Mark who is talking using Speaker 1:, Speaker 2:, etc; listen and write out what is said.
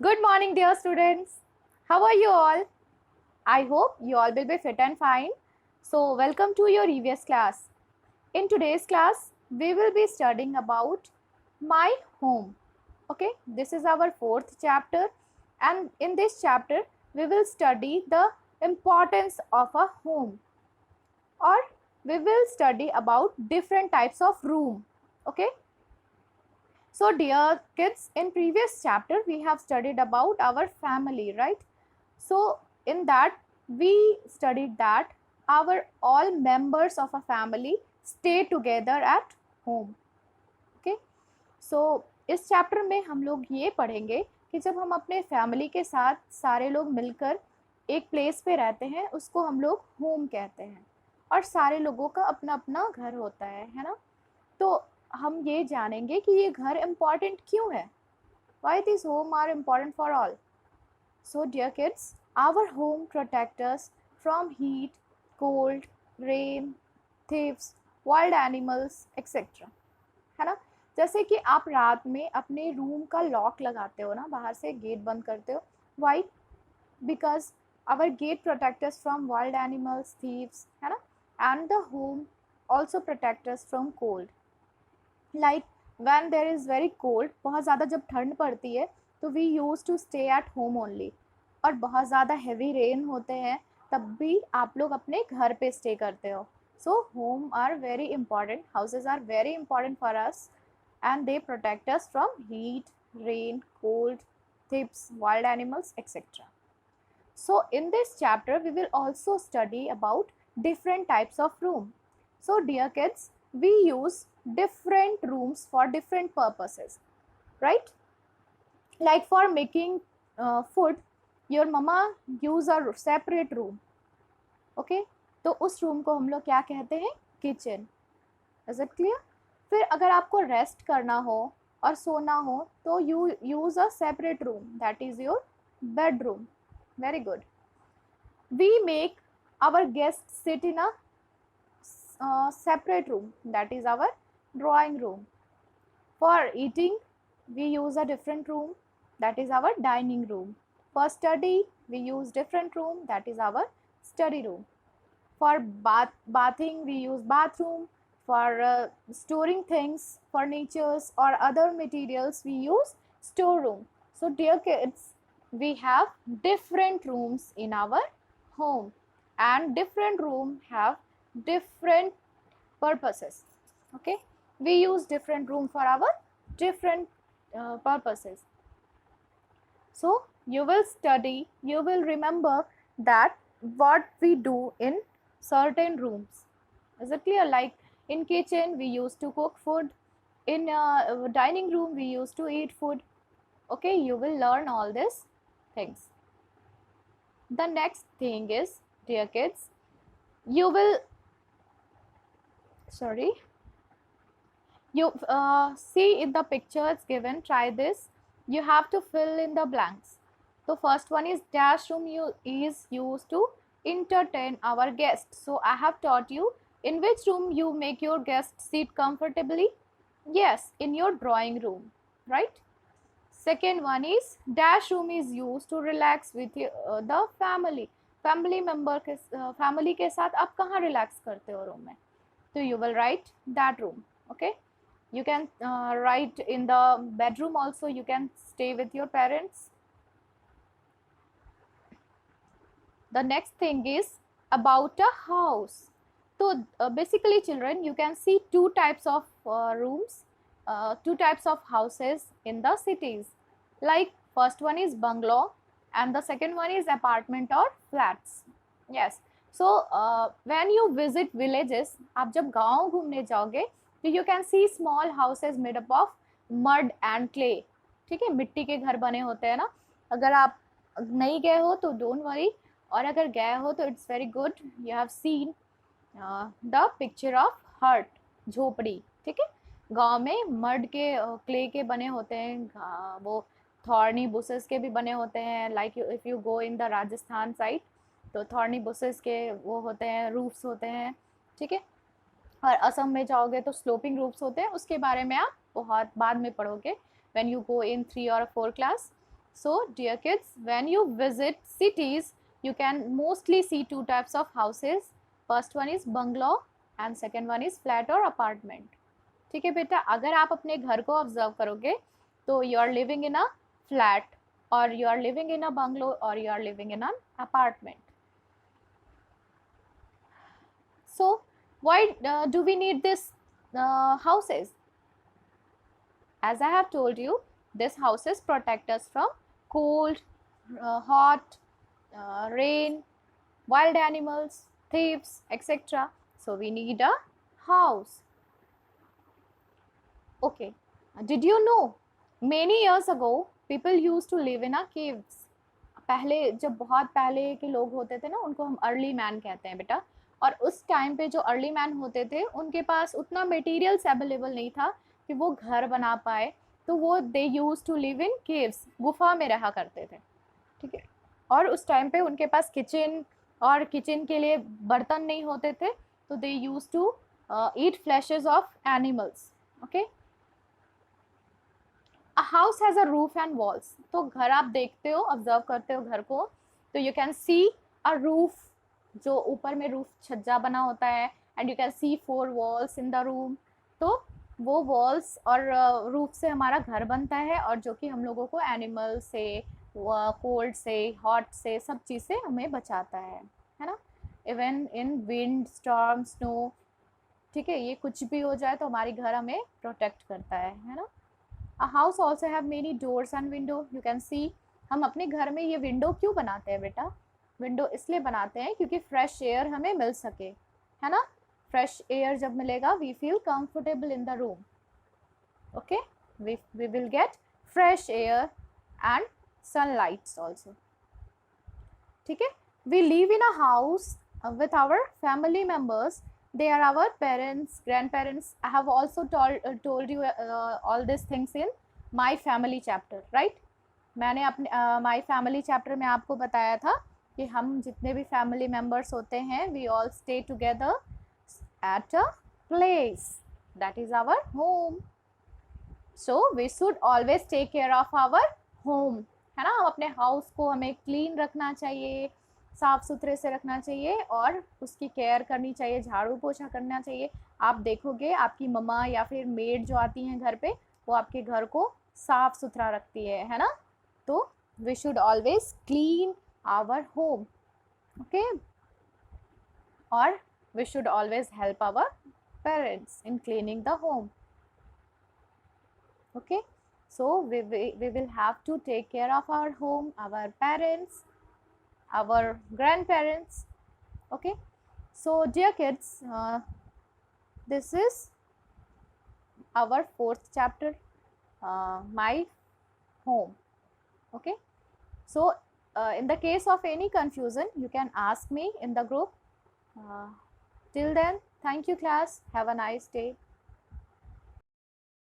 Speaker 1: Good morning, dear students. How are you all? I hope you all will be fit and fine. So, welcome to your EVS class. In today's class, we will be studying about my home. Okay, this is our fourth chapter, and in this chapter, we will study the importance of a home, or we will study about different types of room. Okay, so dear kids, in previous chapter, we have studied about our family, right? So in that we studied that our all members of a family stay together at home. Okay, so इस chapter में हम लोग ये पढ़ेंगे कि जब हम अपने फैमिली के साथ सारे लोग मिलकर एक प्लेस पे रहते हैं उसको हम लोग होम कहते हैं और सारे लोगों का अपना अपना घर होता है ना। तो हम ये जानेंगे कि ये घर इम्पॉर्टेंट क्यों है, why these home are important for all. So dear kids, our home protect us from heat, cold, rain, thieves, wild animals, etc. है ना। जैसे कि आप रात में अपने रूम का लॉक लगाते हो ना, बाहर से गेट बंद करते हो, why? Because our gate protect us from wild animals, thieves, है ना, and the home also protect us from cold. Like when there is very cold, बहुत ज़्यादा जब ठंड पड़ती है तो we used to stay at home only. और बहुत ज़्यादा heavy rain होते हैं तब भी आप लोग अपने घर पे stay करते हो. So home are very important, houses are very important for us and they protect us from heat, rain, cold, thieves, wild animals, etc. So in this chapter we will also study about different types of room. So dear kids, we use different rooms for different purposes, right? Like for making food, your mama use a separate room. Okay, तो उस room को हम लोग क्या कहते हैं? Kitchen. Is it clear? फिर अगर आपको रेस्ट करना हो और सोना हो तो you use a separate room, that is your bedroom. Very good. We make our guests sit in a separate room, that is our drawing room. For eating, we use a different room, that is our dining room. For study, we use different room, that is our study room. For bathing, we use bathroom. For storing things, furnitures or other materials, we use storeroom. So dear kids, we have different rooms in our home and different room have different purposes. Okay, we use different room for our different purposes. So you will study, you will remember that what we do in certain rooms. Is it clear? Like in kitchen we used to cook food, in dining room we used to eat food. Okay, you will learn all these things. The next thing is, dear kids, you will you see in the pictures given, try this. You have to fill in the blanks. The first one is dash room is used to entertain our guests. So I have taught you in which room you make your guests sit comfortably. Yes, in your drawing room, right? Second one is dash room is used to relax with the family. Family member के family के साथ आप कहाँ relax करते हो room में? So you will write that room. Okay, you can write in the bedroom also. You can stay with your parents. The next thing is about a house. So basically children, you can see two types of rooms, two types of houses in the cities. Like first one is bungalow and the second one is apartment or flats. Yes. So when you visit villages, आप जब गाँव घूमने जाओगे तो you can see small houses made up of mud and clay. ठीक है, मिट्टी के घर बने होते हैं ना. अगर आप नहीं गए हो तो don't worry, और अगर गए हो तो it's very good, you have seen the picture of हट, झोपड़ी. ठीक है, गांव में मड के क्ले के बने होते हैं, वो थॉर्नी बुसेस के भी बने होते हैं. Like if you go in the Rajasthan side तो थॉर्नी बुसेस के वो होते हैं, रूफ्स होते हैं. ठीक है, और असम में जाओगे तो स्लोपिंग रूफ्स होते हैं. उसके बारे में आप बहुत बाद में पढ़ोगे व्हेन यू गो इन 3 और 4 class. So dear kids, when you visit cities, you can mostly see two types of houses. First one is bungalow and second one is flat or apartment. ठीक है बेटा, अगर आप अपने घर को ऑब्जर्व करोगे तो you are living in a flat, और you are living in a bungalow, और you are living in an apartment. So why do we need this houses? As I have told you, these houses protect us from cold, hot, rain, wild animals, thieves, etc. So we need a house. Okay, did you know many years ago people used to live in a caves? पहले, जब बहुत पहले के लोग होते थे ना, उनको हम अर्ली मैन कहते हैं बेटा. और उस टाइम पे जो अर्ली मैन होते थे उनके पास उतना मटेरियल्स अवेलेबल नहीं था कि वो घर बना पाए, तो वो they use to live in caves, गुफा में रहा करते थे. ठीक है, और उस टाइम पे उनके पास किचन और किचन के लिए बर्तन नहीं होते थे, तो they use to eat fleshes of animals. Okay, a house has a roof and walls. तो घर आप देखते हो, ऑब्जर्व करते हो घर को, तो you can see a roof, जो ऊपर में रूफ छज्जा बना होता है, and you can see 4 walls in the room. तो वो वॉल्स और रूफ से हमारा घर बनता है, और जो कि हम लोगों को एनिमल से, कोल्ड से, हॉट से, सब चीज़ से हमें बचाता है ना. Even in wind, storm, snow, ठीक है, ये कुछ भी हो जाए तो हमारी घर हमें प्रोटेक्ट करता है ना. A house also have many doors and window. You can see, हम अपने घर में ये विंडो क्यों बनाते हैं बेटा? विंडो इसलिए बनाते हैं क्योंकि फ्रेश एयर हमें मिल सके, है ना. फ्रेश एयर जब मिलेगा, we feel comfortable in the room. Okay, we will get fresh air and sunlight also. ठीक है, we live in a house with our family members. They are our parents, grandparents. I have also told you all these things in my family chapter, right? मैंने अपने my family chapter में आपको बताया था कि हम जितने भी family members होते हैं, we all stay together at a place, that is our home. So we should always take care of our home, है ना. हम अपने house को हमें clean रखना चाहिए, साफ़ सुथरे से रखना चाहिए, और उसकी केयर करनी चाहिए, झाड़ू पोछा करना चाहिए. आप देखोगे आपकी मम्मा या फिर मेड जो आती हैं घर पे, वो आपके घर को साफ़ सुथरा रखती है ना. तो we should always clean our home. Okay, और we should always help our parents in cleaning the home. Okay, so we will have to take care of our home, our parents, our grandparents. Okay, so dear kids, this is our 4th chapter, my home. Okay, so in the case of any confusion, you can ask me in the group. Till then, thank you class, have a nice day.